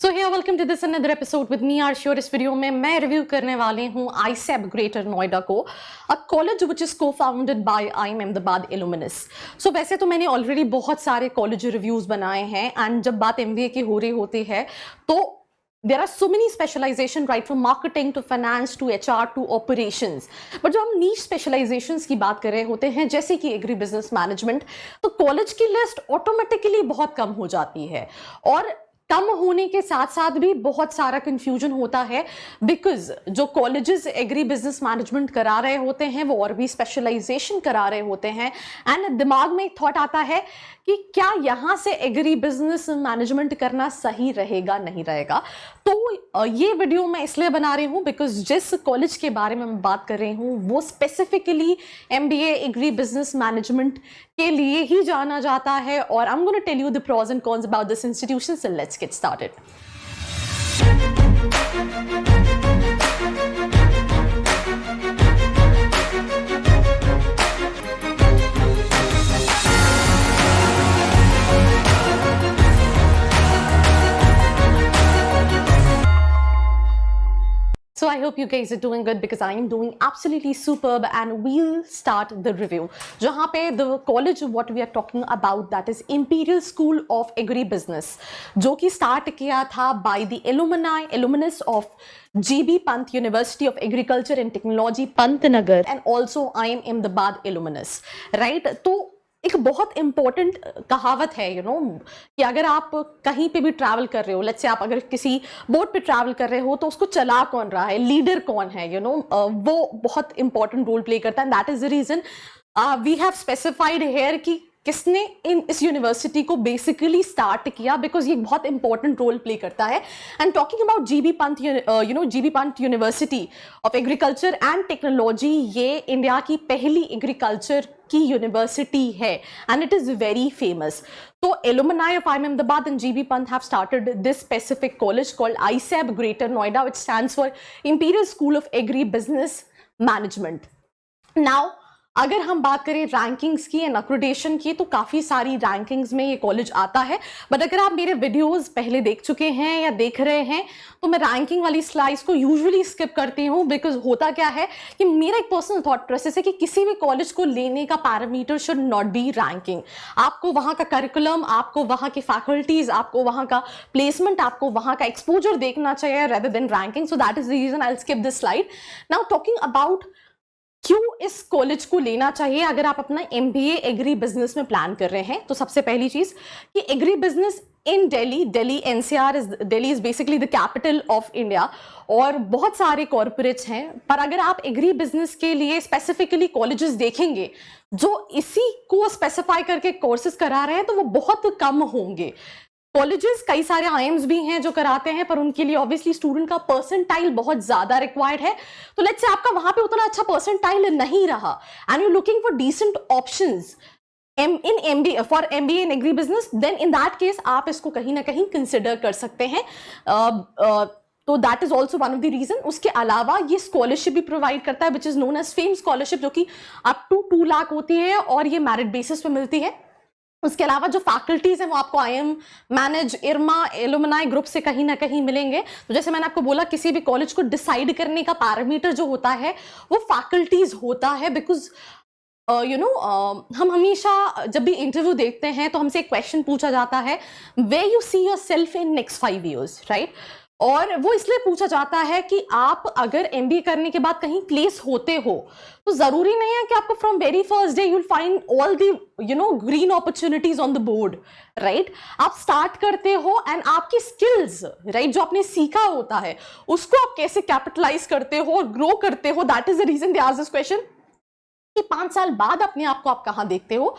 So here welcome to this another episode with me Aarshi. और इस video में मैं रिव्यू करने वाली हूँ आईसेब ग्रेटर नोएडा को, अ कॉलेज विच इज को फाउंडेड बाय आईएम अहमदाबाद इल्यूमिनस। सो वैसे तो मैंने ऑलरेडी बहुत सारे कॉलेज रिव्यूज बनाए हैं एंड जब बात एमबीए की हो रही होती है तो there are so many specialization right from marketing to finance to HR to operations, but जब हम niche specializations की बात कर रहे होते हैं जैसे कि एग्री बिजनेस मैनेजमेंट, तो कॉलेज की लिस्ट ऑटोमेटिकली बहुत कम हो जाती है और कम होने के साथ साथ भी बहुत सारा कंफ्यूजन होता है बिकॉज जो कॉलेजेस एग्री बिजनेस मैनेजमेंट करा रहे होते हैं वो और भी स्पेशलाइजेशन करा रहे होते हैं एंड दिमाग में एक थॉट आता है कि क्या यहाँ से एग्री बिजनेस मैनेजमेंट करना सही रहेगा नहीं रहेगा। तो ये वीडियो मैं इसलिए बना रही हूँ बिकॉज जिस कॉलेज के बारे में मैं बात कर रही हूँ वो specifically MBA agri business management के लिए ही जाना जाता है और I am gonna tell you the pros and cons about this institution. So let's get started. So I hope you guys are doing good because I am doing absolutely superb and we'll start the review. जहाँ पे the college what we are talking about that is Imperial School of Agri Business, जो कि start किया था by the alumnus of GB Pant University of Agriculture and Technology Pantnagar and also IIM Ahmedabad alumnus, right? तो एक बहुत important कहावत है कि अगर आप कहीं पे भी ट्रैवल कर रहे हो, लेट्स से आप अगर किसी बोट पे ट्रैवल कर रहे हो तो उसको चला कौन रहा है, लीडर कौन है, वो बहुत इंपॉर्टेंट रोल प्ले करता है। That is the reason we have specified here कि किसने इस यूनिवर्सिटी को बेसिकली स्टार्ट किया बिकॉज ये बहुत इंपॉर्टेंट रोल प्ले करता है। And talking about GB Pant university of agriculture and technology, ये इंडिया की पहली एग्रीकल्चर की यूनिवर्सिटी है and it is very famous. तो alumni of IIM Ahmedabad and GB Pant have started this specific college called ISEB Greater Noida, which stands for Imperial School of Agri Business Management. Now अगर हम बात करें rankings की and accreditation की तो काफ़ी सारी रैंकिंग्स में ये कॉलेज आता है, बट अगर आप मेरे वीडियोस पहले देख चुके हैं या देख रहे हैं तो मैं रैंकिंग वाली स्लाइड्स को यूजुअली स्किप करती हूँ बिकॉज होता क्या है कि मेरा एक पर्सनल थॉट प्रोसेस है कि किसी भी कॉलेज को लेने का parameter should not be ranking. आपको वहाँ का करिकुलम, आपको वहाँ की फैकल्टीज, आपको वहाँ का प्लेसमेंट, आपको वहाँ का एक्सपोजर देखना चाहिए rather than ranking. So that is the reason I will skip this slide. Now talking about क्यों इस कॉलेज को लेना चाहिए अगर आप अपना एमबीए एग्री बिजनेस में प्लान कर रहे हैं, तो सबसे पहली चीज कि agri business in Delhi NCR is Delhi is basically the capital of India और बहुत सारे कॉर्पोरेट्स हैं, पर अगर आप एग्री बिजनेस के लिए स्पेसिफिकली कॉलेजेस देखेंगे जो इसी को स्पेसिफाई करके कोर्सेज करा रहे हैं तो वो बहुत कम होंगे। कॉलेजेस कई सारे आईएम्स भी हैं जो कराते हैं पर उनके लिए ऑब्वियसली स्टूडेंट का परसेंटाइल बहुत ज्यादा रिक्वायर्ड है। तो लेट्स से आपका वहां पे उतना अच्छा परसेंटाइल नहीं रहा and you looking for decent options in MBA for MBA in agri business, then in that case आप इसको कहीं ना कहीं कंसिडर कर सकते हैं। तो that is also one of the reason. उसके अलावा ये स्कॉलरशिप भी प्रोवाइड करता है which is known as FAME scholarship, जो कि अप टू 2 लाख होती है और ये मेरिट बेसिस पे मिलती है। उसके अलावा जो फैकल्टीज हैं वो आपको आईएम, मैनेज, इरमा, एलुमनाई ग्रुप से कहीं ना कहीं मिलेंगे। तो जैसे मैंने आपको बोला किसी भी कॉलेज को डिसाइड करने का पैरामीटर जो होता है वो फैकल्टीज होता है बिकॉज हम हमेशा जब भी इंटरव्यू देखते हैं तो हमसे एक क्वेश्चन पूछा जाता है way you see your self in next 5 years, right? और वो इसलिए पूछा जाता है कि आप अगर एमबीए करने के बाद कहीं प्लेस होते हो तो जरूरी नहीं है कि आपको from very first day you'll find all the green opportunities on the board, right? आप स्टार्ट करते हो एंड आपकी स्किल्स, राइट, जो आपने सीखा होता है उसको आप कैसे कैपिटलाइज करते हो और ग्रो करते हो। That is the reason they ask this question कि 5 साल बाद अपने आप को आप कहां देखते हो।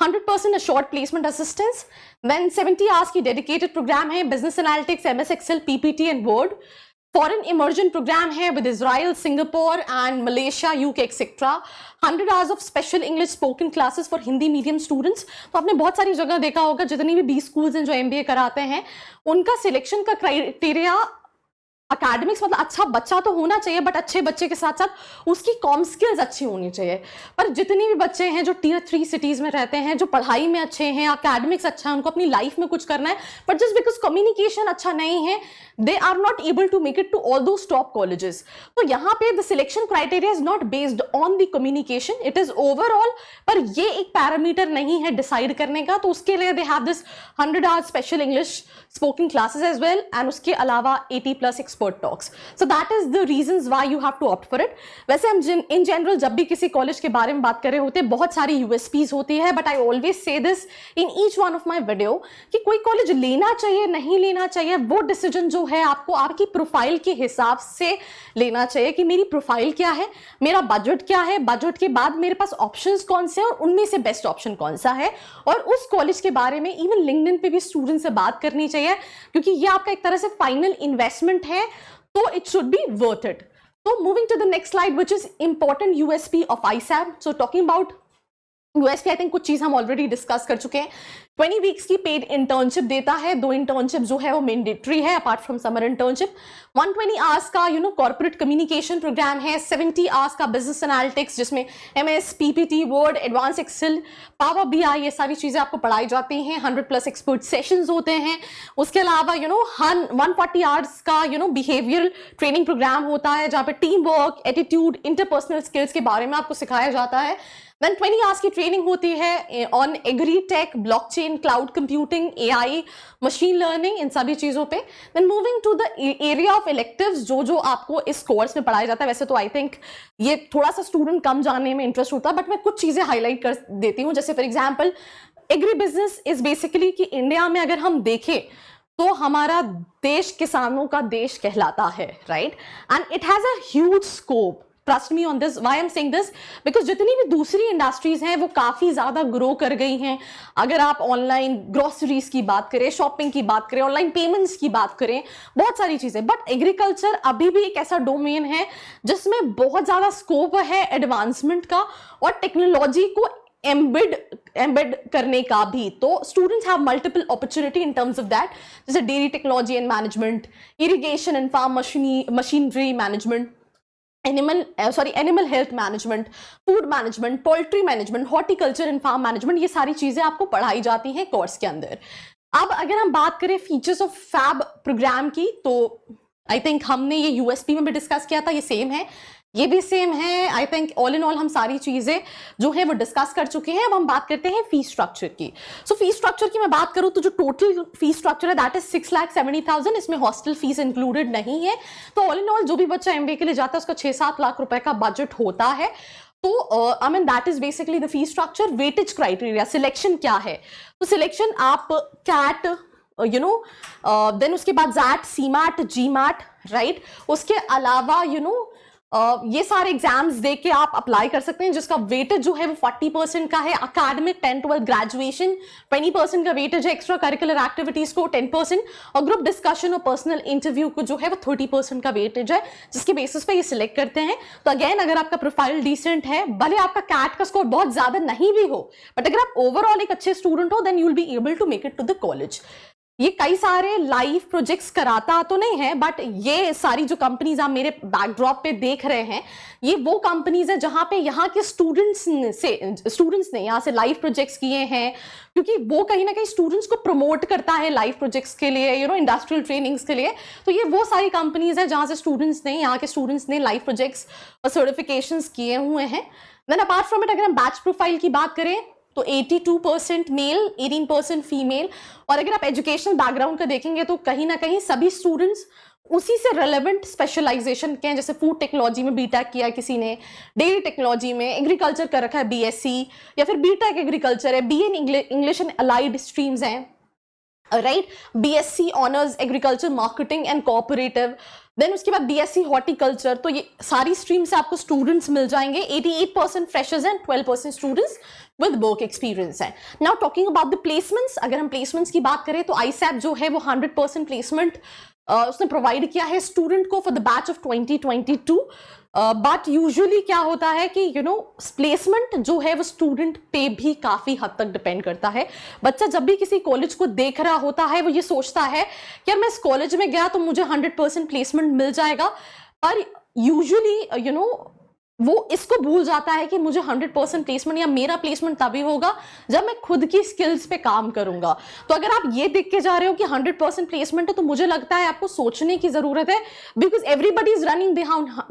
100% short placement assistance, then 70 hours की डेडिकेटेड प्रोग्राम है, business analytics, MS Excel, PPT and word. Foreign immersion program है with Israel, Singapore and Malaysia, UK etcetera. 100 hours of special English spoken classes for Hindi medium students. तो आपने बहुत सारी जगह देखा होगा जितनी भी 20 स्कूल्स हैं जो एमबीए कराते हैं उनका सिलेक्शन का क्राइटेरिया अकेडमिक्स मतलब अच्छा बच्चा तो होना चाहिए, बट अच्छे बच्चे के साथ साथ उसकी कॉम स्किल्स अच्छी होनी चाहिए। पर जितने भी बच्चे हैं जो टियर 3 सिटीज में रहते हैं, जो पढ़ाई में अच्छे हैं, अकेडमिक्स अच्छा है, उनको अपनी लाइफ में कुछ करना है, बट जस्ट बिकॉज कम्युनिकेशन अच्छा नहीं है, they are not able to make it to all those top colleges. तो यहाँ पे the selection criteria is not based on the communication, it is overall. पर ये एक पैरामीटर नहीं है डिसाइड करने का, तो उसके लिए they have this 100 hours special English spoken classes as well, and उसके अलावा 80+ expert talks. So that is the reasons why you have to opt for it. वैसे हम इन जनरल जब भी किसी कॉलेज के बारे में बात कर रहे होते हैं, बहुत सारी यूएसपीज होती है, but I always say this in each one of my video कि कोई कॉलेज लेना चाहिए नहीं लेना चाहिए, वो डिसीजन जो है आपको आपकी प्रोफाइल के हिसाब से लेना चाहिए कि मेरी प्रोफाइल क्या है, मेरा बजट क्या है, बजट के बाद मेरे पास ऑप्शंस कौन से हैं और उनमें से बेस्ट ऑप्शन कौन सा है, और उस कॉलेज के बारे में इवन लिंक्डइन पे भी स्टूडेंट से बात करनी चाहिए, क्योंकि ये आपका एक तरह से फाइनल इन्वेस्टमेंट है, तो it should be worth it. So moving to the next slide, which is important USP of ISAB. So talking about USP, I think कुछ चीज हम ऑलरेडी डिस्कस कर चुके हैं। 20 वीक्स की पेड इंटर्नशिप देता है, 2 इंटर्नशिप जो है वो मैंडेटरी है apart from summer internship. 120 hours का कॉर्पोरेट कम्युनिकेशन प्रोग्राम है, 70 आवर्स का बिजनेस एनालिटिक्स जिसमें MS, PPT, word, advance excel, power BI, ये सारी चीजें आपको पढ़ाई जाती हैं। 100+ एक्सपर्ट सेशंस होते हैं। उसके अलावा 140 आवर्स का बिहेवियरल ट्रेनिंग प्रोग्राम होता है, जहाँ पे team work, attitude, interpersonal skills के बारे में आपको सिखाया जाता है। Then 20 आवर्स की ट्रेनिंग होती है on agri tech, blockchain, cloud computing, AI, machine learning, इन सभी चीजों पे। Then moving to the area of electives, जो आपको इस कोर्स में पढ़ाया जाता है। वैसे तो आई थिंक ये थोड़ा सा स्टूडेंट कम जानने में इंटरेस्ट होता है, बट मैं कुछ चीजें हाईलाइट कर देती हूँ। जैसे for example agri business is basically कि इंडिया में अगर हम देखें तो हमारा देश किसानों का देश कहलाता है, right, and it has a huge scope. Trust me on this, why I am saying this, because जितनी भी दूसरी इंडस्ट्रीज हैं वो काफी ज्यादा ग्रो कर गई हैं। अगर आप ऑनलाइन ग्रोसरीज की बात करें, शॉपिंग की बात करें, ऑनलाइन पेमेंट्स की बात करें, बहुत सारी चीजें, बट एग्रीकल्चर अभी भी एक ऐसा डोमेन है जिसमें बहुत ज्यादा स्कोप है एडवांसमेंट का और टेक्नोलॉजी को एम्बेड करने का भी। तो students have multiple opportunity in terms of that, जैसे dairy technology and management, irrigation and farm machinery management, animal health management, food management, poultry management, horticulture and farm management, ये सारी चीजें आपको पढ़ाई जाती हैं कोर्स के अंदर। अब अगर हम बात करें फीचर्स ऑफ फैब प्रोग्राम की, तो आई थिंक हमने ये यूएसपी में भी डिस्कस किया था, ये सेम है, ये भी सेम है। I think all in all हम सारी चीजें जो है वो डिस्कस कर चुके हैं। अब हम बात करते हैं फीस स्ट्रक्चर की। सो फीस स्ट्रक्चर की मैं बात करूं तो जो टोटल फीस स्ट्रक्चर है दैट इज 6,70,000, इसमें हॉस्टल फीस इंक्लूडेड नहीं है। तो ऑल इन ऑल जो भी बच्चा MBA के लिए जाता है उसका 6-7 लाख रुपए का बजट होता है। तो I mean that is basically the fees structure. Weightage criteria, selection क्या है, तो सिलेक्शन आप कैट देन उसके बाद जैट, CMAT, GMAT, राइट, उसके अलावा ये सारे एग्जाम्स दे के आप अप्लाई कर सकते हैं, जिसका वेटेज जो है वो 40% का है। अकेडमिक, 10th 12th ग्रेजुएशन 20% का वेटेज है, एक्स्ट्रा करिकुलर एक्टिविटीज को 10%, और ग्रुप डिस्कशन और पर्सनल इंटरव्यू को जो है वो 30% का वेटेज है, जिसके बेसिस पे ये सिलेक्ट करते हैं। तो अगेन अगर आपका प्रोफाइल डिसेंट है, भले आपका कैट का स्कोर बहुत ज्यादा नहीं भी हो, बट अगर आप ओवरऑल एक अच्छे स्टूडेंट हो, then you will be able to make it to the college. ये कई सारे लाइव प्रोजेक्ट्स कराता तो नहीं है, बट ये सारी जो कंपनीज आप मेरे बैकड्रॉप पे देख रहे हैं, ये वो कंपनीज है जहां पे यहाँ के स्टूडेंट्स ने यहाँ से लाइव प्रोजेक्ट्स किए हैं, क्योंकि वो कहीं ना कहीं स्टूडेंट्स को प्रमोट करता है लाइव प्रोजेक्ट्स के लिए, इंडस्ट्रियल ट्रेनिंग्स के लिए। तो ये वो सारी कंपनीज है जहां से यहाँ के स्टूडेंट्स ने लाइव प्रोजेक्ट्स और सर्टिफिकेशंस किए हुए हैं। देन अपार्ट फ्रॉम इट अगर हम बैच प्रोफाइल की बात करें तो 82% मेल, 18% फीमेल, और अगर आप एजुकेशनल बैकग्राउंड का देखेंगे तो कहीं ना कहीं सभी स्टूडेंट्स उसी से रेलेवेंट स्पेशलाइजेशन के हैं। जैसे फूड टेक्नोलॉजी में बीटेक किया है किसी ने, डेयरी टेक्नोलॉजी में, एग्रीकल्चर कर रखा है BSc, या फिर बीटेक एग्रीकल्चर है, BA in English and allied streams हैं, right, BSc honours agriculture marketing and cooperative, then उसके बाद BSc हॉर्टिकल्चर। तो ये सारी स्ट्रीम से आपको स्टूडेंट्स मिल जाएंगे। 88% freshers and 12% students with work experience है। Now talking about the placements, अगर हम प्लेसमेंट्स की बात करें तो ISAB जो है वो 100% प्लेसमेंट उसने प्रोवाइड किया है स्टूडेंट को for the batch of 2022। But usually क्या होता है कि प्लेसमेंट जो है वो स्टूडेंट पे भी काफी हद तक डिपेंड करता है। बच्चा जब भी किसी कॉलेज को देख रहा होता है वो ये सोचता है कि यार मैं इस कॉलेज में गया तो मुझे 100% प्लेसमेंट मिल जाएगा, पर यूजुअली वो इसको भूल जाता है कि मुझे 100% प्लेसमेंट या मेरा प्लेसमेंट तभी होगा जब मैं खुद की स्किल्स पे काम करूंगा। तो अगर आप ये देख के जा रहे हो कि 100% प्लेसमेंट है तो मुझे लगता है आपको सोचने की जरूरत है, because everybody is running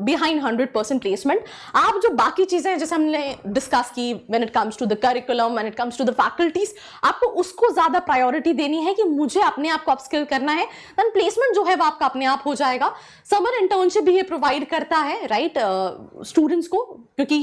behind 100% placement. आप जो बाकी चीजें हैं जैसे हमने डिस्कस की, when it comes to the curriculum, when it comes to the faculties, आपको उसको ज्यादा प्रायोरिटी देनी है कि मुझे अपने आप को अपस्किल करना है, देन प्लेसमेंट जो है वो आपका अपने आप हो जाएगा। समर इंटर्नशिप भी ये प्रोवाइड करता है, राइट, स्टूडेंट्स को, क्योंकि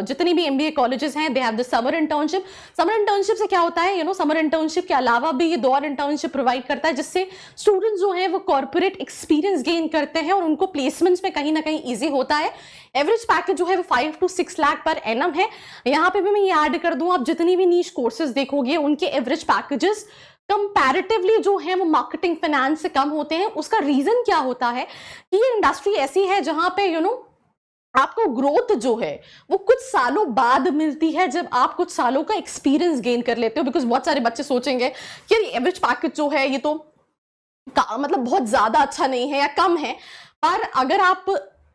जितनी भी MBA कॉलेजेस हैं they have the summer internship. Summer internship से क्या होता है, समर इंटर्नशिप के अलावा भी ये 2 और इंटर्नशिप प्रोवाइड करता है जिससे स्टूडेंट्स जो हैं वो कॉर्पोरेट एक्सपीरियंस गेन करते हैं और उनको प्लेसमेंट्स में कहीं ना कहीं ईजी होता है। एवरेज पैकेज जो है वो 5 to 6 लाख पर एनम है। यहाँ पे भी मैं ये ऐड कर दूं, आप जितनी भी नीश कोर्सेज देखोगे उनके एवरेज पैकेजेस कंपैरेटिवली जो है वो मार्केटिंग फाइनेंस से कम होते हैं। उसका रीजन क्या होता है कि ये इंडस्ट्री ऐसी है जहां पे आपको ग्रोथ जो है वो कुछ सालों बाद मिलती है, जब आप कुछ सालों का एक्सपीरियंस गेन कर लेते हो। बिकॉज बहुत सारे बच्चे सोचेंगे कि एवरेज पैकेज जो है ये तो मतलब बहुत ज्यादा अच्छा नहीं है या कम है, पर अगर आप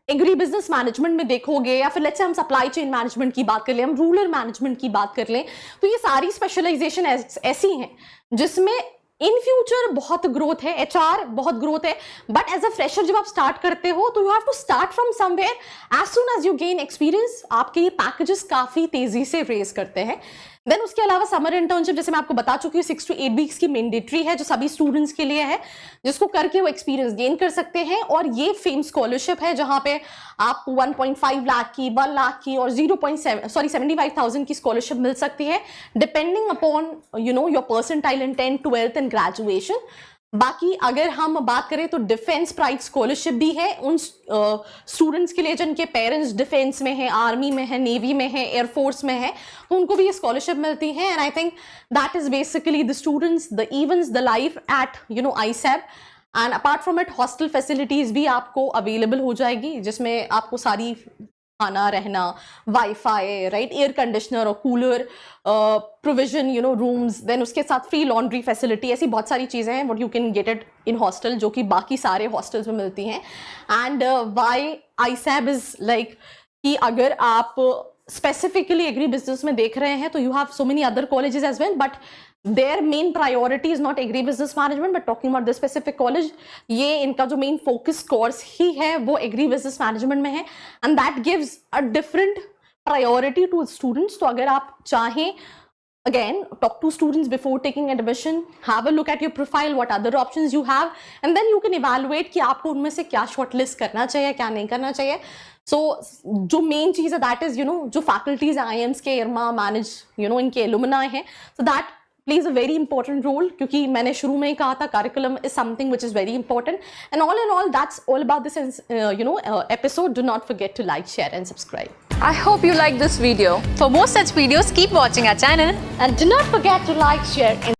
एग्री बिजनेस मैनेजमेंट में देखोगे या फिर लेट्स से हम सप्लाई चेन मैनेजमेंट की बात कर लें, हम रूरल मैनेजमेंट की बात कर लें, तो ये सारी स्पेशलाइजेशन ऐसी हैं जिसमें इन फ्यूचर बहुत ग्रोथ है, HR बहुत ग्रोथ है। बट एज अ फ्रेशर जब आप स्टार्ट करते हो तो you have to start from somewhere. As soon as you gain experience आपके ये पैकेजेस काफी तेजी से रेज करते हैं। देन उसके अलावा समर इंटर्नशिप जैसे मैं आपको बता चुकी हूँ 6 to 8 वीक्स की मैंडेटरी है जो सभी स्टूडेंट्स के लिए है, जिसको करके वो एक्सपीरियंस गेन कर सकते हैं। और ये फेम स्कॉलरशिप है जहां पे आपको 1.5 लाख की, 1 लाख की और 75,000 की स्कॉलरशिप मिल सकती है depending upon your percentile in 10th, 12th and graduation. बाकी अगर हम बात करें तो डिफेंस प्राइज स्कॉलरशिप भी है उन स्टूडेंट्स के लिए जिनके पेरेंट्स डिफेंस में है, आर्मी में है, नेवी में है, एयरफोर्स में है, तो उनको भी ये स्कॉलरशिप मिलती है। And I think that is basically the students, the events, the life at ISAB। And apart from it hostel facilities भी आपको अवेलेबल हो जाएगी जिसमें आपको सारी खाना, रहना, वाईफाई, राइट, एयर कंडीशनर और कूलर प्रोविजन, रूम्स, देन उसके साथ फ्री लॉन्ड्री फैसिलिटी, ऐसी बहुत सारी चीज़ें हैं what you can get it in hostel जो कि बाकी सारे हॉस्टल्स में मिलती हैं। And why ISAB is like कि अगर आप स्पेसिफिकली एग्री बिजनेस में देख रहे हैं तो you have so many other colleges as well, but their main priority is not agri business management but talking about this specific college, ये इनका जो main focus course ही है वो agri business management में है and that gives a different priority to students। तो अगर आप चाहें again talk to students before taking admission, have a look at your profile, what other options you have and then you can evaluate कि आपको उनमें से क्या shortlist करना चाहिए, क्या नहीं करना चाहिए। So जो मेन चीज है दैट इज जो फैकल्टीज IIMs के IRMA मैनेज इनके एलुमनाई हैं, so that plays a very important role क्योंकि मैंने शुरू में ही कहा था curriculum is something which is very important and all in all that's all about this episode. Do not forget to like, share and subscribe. I hope you like this video. For more such videos keep watching our channel and do not forget to like, share and